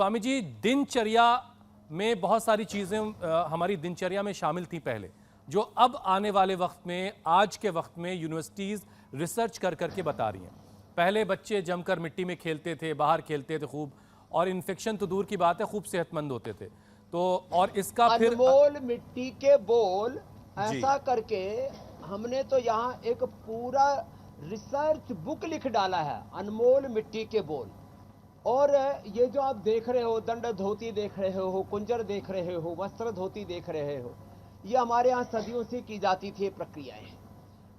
स्वामी जी, दिनचर्या में बहुत सारी चीज़ें हमारी दिनचर्या में शामिल थी पहले, जो अब आने वाले वक्त में, आज के वक्त में यूनिवर्सिटीज़ रिसर्च कर करके बता रही हैं। पहले बच्चे जमकर मिट्टी में खेलते थे, बाहर खेलते थे खूब, और इन्फेक्शन तो दूर की बात है, खूब सेहतमंद होते थे। तो और इसका फिर अनमोल मिट्टी के बोल, जी ऐसा करके हमने तो यहाँ एक पूरा रिसर्च बुक लिख डाला है, अनमोल मिट्टी के बोल। और ये जो आप देख रहे हो, दंड धोती देख रहे हो, कुंजर देख रहे हो, वस्त्र धोती देख रहे हो, ये हमारे यहाँ सदियों से की जाती थी प्रक्रियाएं।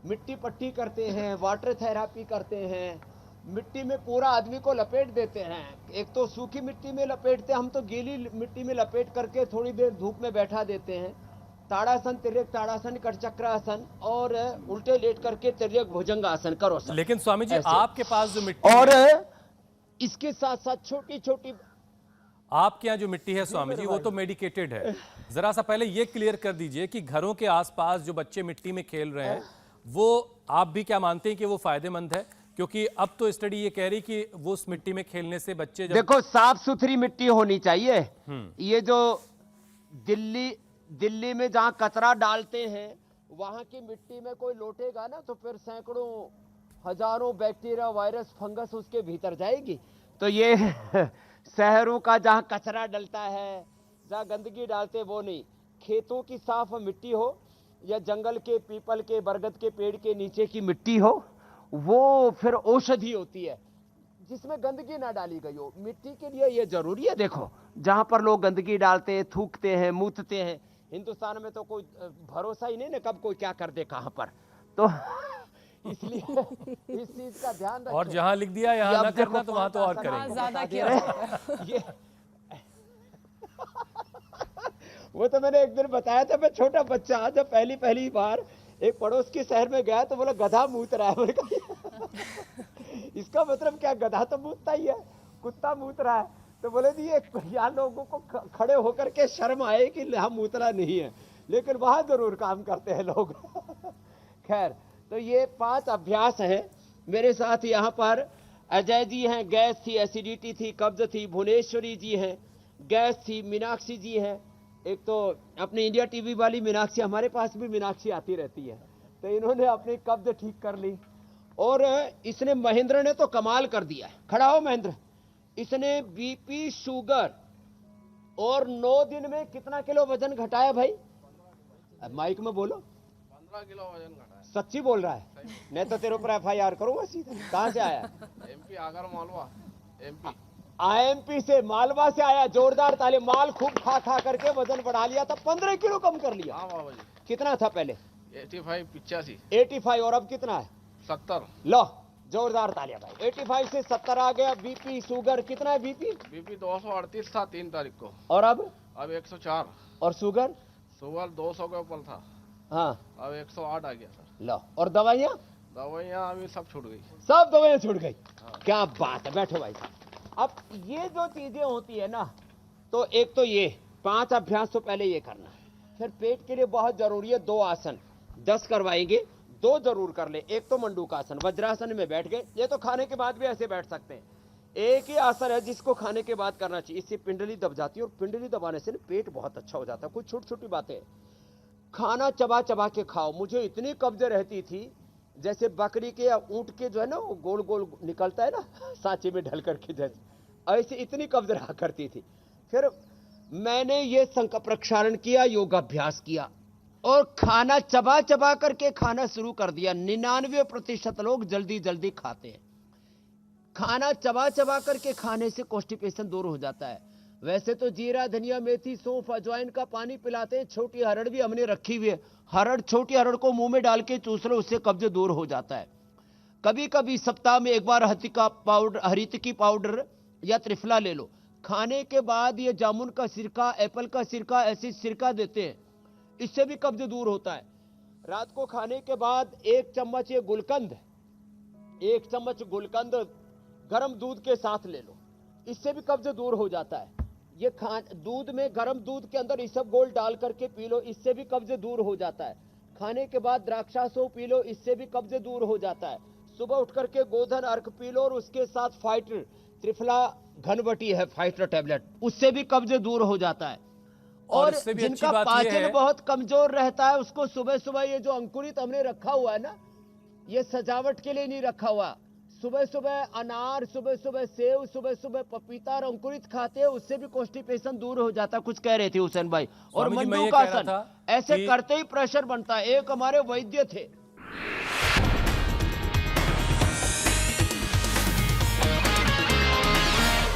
मिट्टी पट्टी करते हैं, वाटर थेरापी करते हैं, मिट्टी में पूरा आदमी को लपेट देते हैं। एक तो सूखी मिट्टी में लपेटते हैं, हम तो गीली मिट्टी में लपेट करके थोड़ी देर धूप में बैठा देते हैं। ताड़ासन, तिर्यक ताड़ासन, कटचक्रासन और उल्टे लेट करके तिर्यक भुजंगासन करो सर। लेकिन स्वामी जी, ऐसे। आपके पास जो मिट्टी और है, इसके साथ साथ छोटी छोटी आपके यहाँ जो मिट्टी है स्वामी जी, वो तो मेडिकेटेड है। जरा सा पहले ये क्लियर कर दीजिए कि घरों के आसपास जो बच्चे मिट्टी में खेल रहे हैं, वो आप भी क्या मानते हैं कि वो फायदेमंद है? क्योंकि अब तो स्टडी ये कह रही कि वो उस मिट्टी में खेलने से बच्चे देखो, साफ सुथरी मिट्टी होनी चाहिए। ये जो दिल्ली में जहां कचरा डालते हैं, वहां की मिट्टी में कोई लौटेगा ना, तो फिर सैकड़ों हजारों बैक्टीरिया, वायरस, फंगस उसके भीतर जाएगी। तो ये शहरों का जहां कचरा डलता है, जहां गंदगी डालते, वो नहीं। खेतों की साफ मिट्टी हो या जंगल के, पीपल के, बरगद के पेड़ के नीचे की मिट्टी हो, वो फिर औषधि होती है, जिसमें गंदगी ना डाली गई हो। मिट्टी के लिए ये जरूरी है। देखो, जहां पर लोग गंदगी डालते हैं, थूकते हैं, मूतते हैं, हिंदुस्तान में तो कोई भरोसा ही नहीं ना, कब कोई क्या कर दे कहां पर। तो इसलिए इस चीज का ध्यान रखें। और जहां लिख दिया यहाँ ना करना, तो वहां तो और करेंगे। ज्यादा किया ये वो तो मैंने एक दिन बताया था, मैं छोटा बच्चा जब पहली बार एक पड़ोस के शहर में गया, तो बोला गधा मूत रहा है। मैंने कहा इसका मतलब क्या? गधा तो मूतता ही है, कुत्ता मूत रहा है। तो बोले जी, ये यहाँ लोगों को खड़े होकर के शर्म आए कि यहाँ मूतना नहीं है, लेकिन वहां जरूर काम करते हैं लोग। खैर, तो ये 5 अभ्यास हैं मेरे साथ। यहाँ पर अजय जी हैं, गैस थी, एसिडिटी थी, कब्ज थी। भुवनेश्वरी जी हैं, गैस थी। मीनाक्षी जी हैं, एक तो अपनी इंडिया टीवी वाली मीनाक्षी, हमारे पास भी मीनाक्षी आती रहती है, तो इन्होंने अपनी कब्ज ठीक कर ली। और इसने, महेंद्र ने तो कमाल कर दिया है। खड़ा हो महेंद्र। इसने बीपी, शुगर और 9 दिन में कितना किलो वजन घटाया भाई? माइक में बोलो। 15 किलो वजन घटा है। सच्ची बोल रहा है? नहीं तो तेरे ऊपर FIR करूंगा सीधे। कहां से आया? MP Agar Malwa, MP। IMP से, मालवा से आया। जोरदार ताली। माल खूब खा खा करके वजन बढ़ा लिया था, 15 किलो कम कर लिया। हाँ बाबा जी। कितना था पहले? 85, 85, 85। और अब कितना है? 70। लो, जोरदार तालियां भाई। 85 से 70 आ गया। बीपी, शुगर कितना है? BP 238 था 3 तारीख को, और अब 104। और शुगर? शुगर 200 के ऊपर था, हाँ, अब 108 आ गया सर। लो। और दवाइयाँ? दवाइयाँ अभी सब छूट गई। सब दवाइयाँ छूट गई। क्या बात है। बैठो भाई। अब ये जो चीजें होती है ना, तो एक तो ये 5 अभ्यास तो पहले ये करना है। फिर पेट के लिए बहुत जरूरी है 2 आसन। 10 करवाएंगे, 2 जरूर कर ले। एक तो मंडूकासन, वज्रासन में बैठ गए। ये तो खाने के बाद भी ऐसे बैठ सकते हैं। एक ही आसन है जिसको खाने के बाद करना चाहिए। इससे पिंडली दब जाती है, और पिंडली दबाने से पेट बहुत अच्छा हो जाता है। कुछ छोटी छोटी बातें। खाना चबा चबा के खाओ। मुझे इतनी कब्ज रहती थी, जैसे बकरी के या ऊंट के जो है ना, वो गोल गोल निकलता है ना सांचे में ढल करके, जैसे ऐसे इतनी कब्ज रहा करती थी। फिर मैंने ये संकल्प प्रक्षालन किया, योगाभ्यास किया, और खाना चबा चबा करके खाना शुरू कर दिया। 99% लोग जल्दी जल्दी खाते हैं। खाना चबा चबा करके खाने से कॉन्स्टिपेशन दूर हो जाता है। वैसे तो जीरा, धनिया, मेथी, सौंफ, अजवाइन का पानी पिलाते हैं। छोटी हरड़ भी हमने रखी हुई है। छोटी हरड़ को मुंह में डाल के चूस लो, उससे कब्ज दूर हो जाता है। कभी कभी सप्ताह में एक बार हरितकी पाउडर या त्रिफला ले लो। खाने के बाद ये जामुन का सिरका, एप्पल का सिरका, ऐसी सिरका देते हैं, इससे भी कब्ज दूर होता है। रात को खाने के बाद 1 चम्मच ये गुलकंद, 1 चम्मच गुलकंद गर्म दूध के साथ ले लो, इससे भी कब्ज दूर हो जाता है। ये दूध में, गर्म दूध के अंदर इसबगोल डाल करके पी लो, इससे भी कब्ज दूर हो जाता है। खाने के बाद द्राक्षासो पी लो, इससे भी कब्ज दूर हो जाता है। सुबह उठ करके गोधन अर्क पी लो और उसके साथ फाइटर त्रिफला घनवटी है फाइटर टैबलेट, उससे भी कब्ज दूर हो जाता है। और इससे भी अच्छी जिनका बात ये पाचन है बहुत कमजोर रहता है उसको सुबह सुबह ये जो अंकुरित हमने रखा हुआ है ना, ये सजावट के लिए नहीं रखा हुआ। सुबह सुबह अनार, सुबह सुबह सेव, सुबह सुबह पपीता और अंकुरित खाते हैं, उससे भी कॉन्स्टिपेशन दूर हो जाता है। कुछ कह रहे थे हुसैन भाई। और स्वामी जी, मैं ये कह रहा मंडूकासन था ऐसे कि- करते ही प्रेशर बनता है। एक हमारे वैद्य थे